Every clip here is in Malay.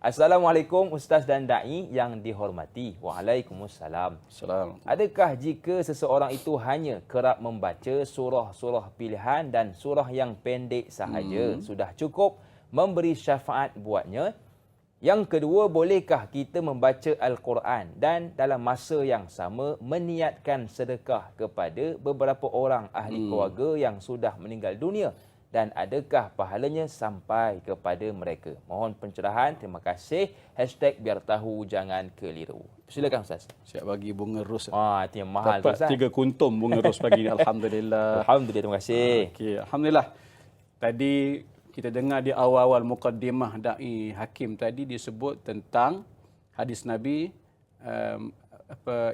Assalamualaikum Ustaz dan Da'i yang dihormati. Waalaikumsalam. Salam. Adakah jika seseorang itu hanya kerap membaca surah-surah pilihan dan surah yang pendek sahaja sudah cukup memberi syafaat buatnya? Yang kedua, bolehkah kita membaca Al-Quran dan dalam masa yang sama meniatkan sedekah kepada beberapa orang ahli keluarga yang sudah meninggal dunia? Dan adakah pahalanya sampai kepada mereka? Mohon pencerahan. Terima kasih. #biar tahu jangan keliru. Silakan Ustaz. Siap bagi bunga ros. Itu yang mahal tu Ustaz. Dapat 3 kuntum bunga ros pagi ni. Alhamdulillah. Alhamdulillah, terima kasih. Okey, alhamdulillah. Tadi kita dengar di awal-awal mukaddimah Da'i Hakim tadi disebut tentang hadis Nabi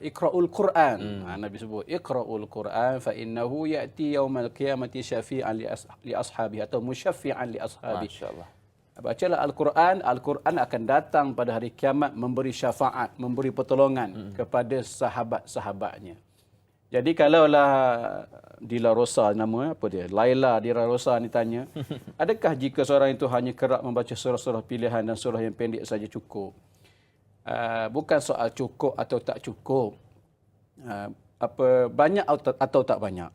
Iqra'ul Quran. Nabi sebut Iqra'ul Quran fa innahu ya'ti yaumal qiyamati syafi'an li ashabi atau musyaffi'an li ashabi. Masya-Allah. Bacalah Al-Quran, Al-Quran akan datang pada hari kiamat memberi syafaat, memberi pertolongan kepada sahabat-sahabatnya. Jadi kalaulah Dila Rosa nama apa dia? Laila Dila Rosa ni tanya, adakah jika seorang itu hanya kerap membaca surah-surah pilihan dan surah yang pendek saja cukup? Bukan soal cukup atau tak cukup, banyak atau tak banyak.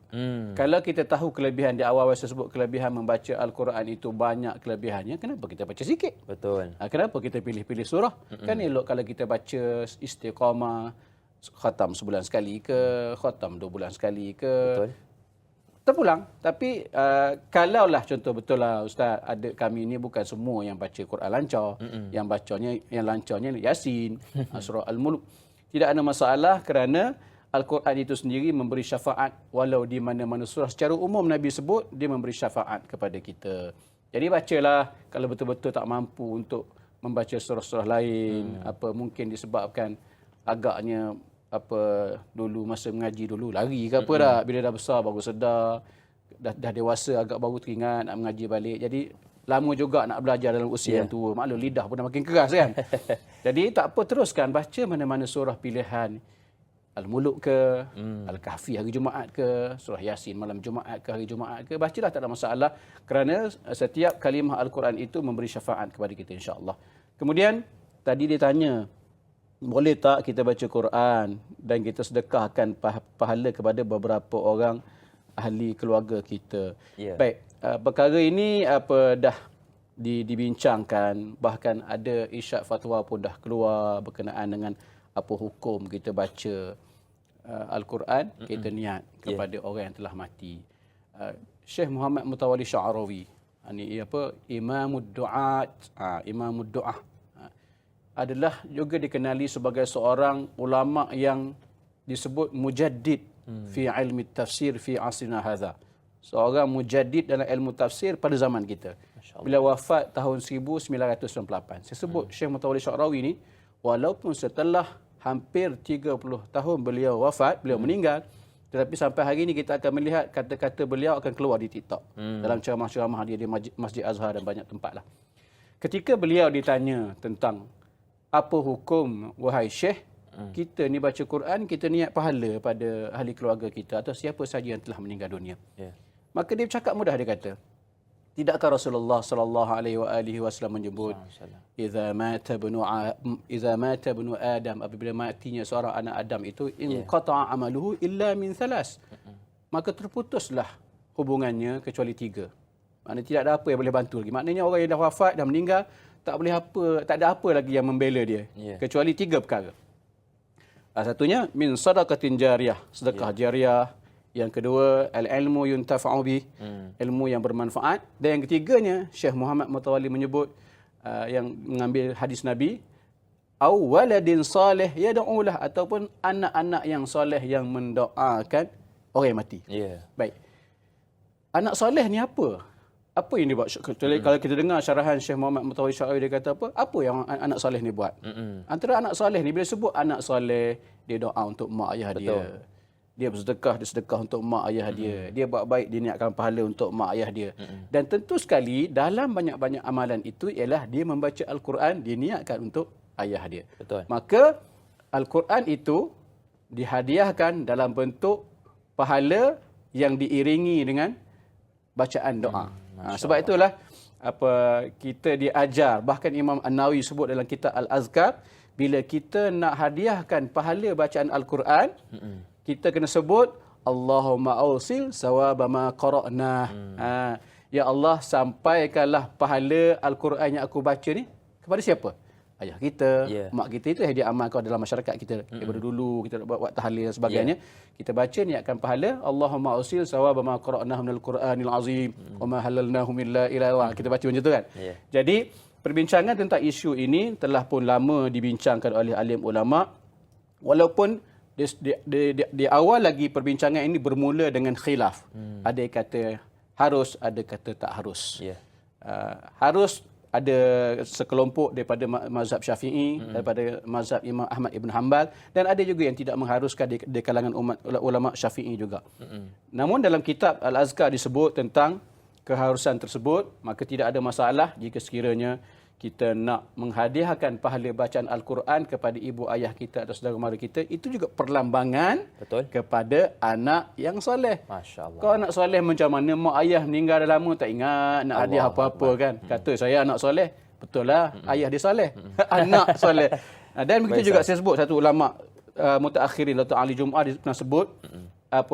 Kalau kita tahu kelebihan di awal saya sebut kelebihan membaca Al-Quran itu banyak kelebihannya, kenapa kita baca sikit? Betul. Kenapa kita pilih-pilih surah? Kan elok kalau kita baca istiqamah, khatam sebulan sekali ke, khatam 2 bulan sekali ke. Betul. Terpulang. Tapi kalaulah contoh betul lah Ustaz, ada kami ni bukan semua yang baca Quran lancar. Yang lancarnya Yasin, surah Al-Mulk. Tidak ada masalah kerana Al-Quran itu sendiri memberi syafaat walau di mana-mana surah. Secara umum Nabi sebut dia memberi syafaat kepada kita. Jadi bacalah kalau betul-betul tak mampu untuk membaca surah-surah lain, mungkin disebabkan agaknya dulu masa mengaji dulu lari ke apa dah, bila dah besar baru sedar, dah dewasa agak baru teringat nak mengaji balik. Jadi lama juga nak belajar dalam usia yang tua, maklum lidah pun dah makin keras kan. Jadi tak apa, teruskan baca mana-mana surah pilihan, Al-Muluk ke, Al-Kahfi hari Jumaat ke, surah Yasin malam Jumaat ke hari Jumaat ke, bacalah, tak ada masalah kerana setiap kalimah Al-Quran itu memberi syafaat kepada kita insya-Allah. Kemudian tadi dia tanya, boleh tak kita baca Quran dan kita sedekahkan pahala kepada beberapa orang ahli keluarga kita? Baik, perkara ini dah dibincangkan, bahkan ada isyarat fatwa pun dah keluar berkenaan dengan apa hukum kita baca Al-Quran, kita niat kepada orang yang telah mati. Syekh Muhammad Mutawalli Sya'rawi, ini Imamud Du'at, Imamud Du'ah, adalah juga dikenali sebagai seorang ulama yang disebut mujaddid fi ilmi tafsir fi asrina hadha. Seorang mujaddid dalam ilmu tafsir pada zaman kita. Bila wafat tahun 1998. Saya sebut Syekh Mutawalli Sya'rawi ni, walaupun setelah hampir 30 tahun beliau wafat, beliau meninggal, tetapi sampai hari ini kita akan melihat kata-kata beliau akan keluar di TikTok. Dalam ceramah-ceramah dia di Masjid Azhar dan banyak tempat lah. Ketika beliau ditanya tentang apa hukum, wahai Syekh, kita ni baca Quran, kita niat pahala pada ahli keluarga kita atau siapa saja yang telah meninggal dunia. Maka dia bercakap mudah, dia kata, tidakkah Rasulullah sallallahu alaihi wasallam menyebut, idza mata ibnu Adam, apabila matinya seorang anak Adam itu, in qata'a amaluhu illa min thalas, maka terputuslah hubungannya kecuali 3. Maknanya tidak ada apa yang boleh bantu lagi. Maknanya orang yang dah wafat, dah meninggal, tak ada apa lagi yang membela dia kecuali 3 perkara. Satunya min sadaqatin jariyah, sedekah jariyah. Yang kedua, al-ilmu yuntafa'u bih, ilmu yang bermanfaat. Dan yang ketiganya, Syekh Muhammad Mutawalli menyebut yang mengambil hadis Nabi, au waladin salih yad'ulah, ataupun anak-anak yang soleh yang mendoakan orang yang mati. Baik. Anak soleh ni apa? Apa yang dia buat? Kalau kita dengar syarahan Syekh Muhammad Mutawalli Sya'rawi, dia kata apa? Apa yang anak soleh ni buat? Antara anak soleh ni, bila sebut anak soleh, dia doa untuk mak ayah dia. Dia bersedekah, dia sedekah untuk mak ayah dia. Dia buat baik, dia niatkan pahala untuk mak ayah dia. Dan tentu sekali dalam banyak-banyak amalan itu ialah dia membaca Al-Quran, dia niatkan untuk ayah dia. Maka Al-Quran itu dihadiahkan dalam bentuk pahala yang diiringi dengan bacaan doa. Sebab itulah kita diajar, bahkan Imam An-Nawawi sebut dalam kitab Al-Azkar, bila kita nak hadiahkan pahala bacaan Al-Quran, kita kena sebut Allahumma ausil sawaba ma qara'na. Ya Allah, sampaikanlah pahala Al-Quran yang aku baca ni kepada siapa? Ayah kita, mak kita, itu yang diamalkan dalam masyarakat kita. Daripada dulu kita buat tahlil dan sebagainya. Kita baca niatkan pahala, Allahumma ausil sawaba ma qara'na minal Qur'anil azim wa ma halalnahu min la ilaha. Kita baca macam tu kan. Jadi perbincangan tentang isu ini telah pun lama dibincangkan oleh alim ulama, walaupun di awal lagi perbincangan ini bermula dengan khilaf. Ada yang kata harus, ada kata tak harus. Harus ada sekelompok daripada mazhab Syafi'i, daripada mazhab Imam Ahmad Ibn Hanbal, dan ada juga yang tidak mengharuskan di kalangan umat ulama Syafi'i juga. Namun dalam kitab Al-Azkar disebut tentang keharusan tersebut, maka tidak ada masalah jika sekiranya kita nak menghadiahkan pahala bacaan Al-Quran kepada ibu ayah kita atau saudara mara kita, itu juga perlambangan kepada anak yang soleh. Masya-Allah. Kalau anak soleh macam mana, mak ayah meninggal dah lama tak ingat nak hadiah apa-apa kan. Kata saya anak soleh, betul lah, ayah dia soleh, anak soleh. Dan begitu juga saya sebut satu ulama mutaakhirin, Dr. Ali Jumaah, dia pernah sebut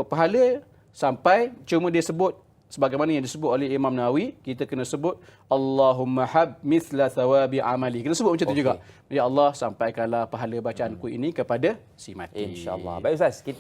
pahala sampai cuma dia sebut sebagaimana yang disebut oleh Imam Nawawi, kita kena sebut Allahumma hab mithla thawabi amali. Kena sebut macam tu juga. Ya Allah, sampaikanlah pahala bacaanku ini kepada si mati. InsyaAllah. Baik Ustaz, kita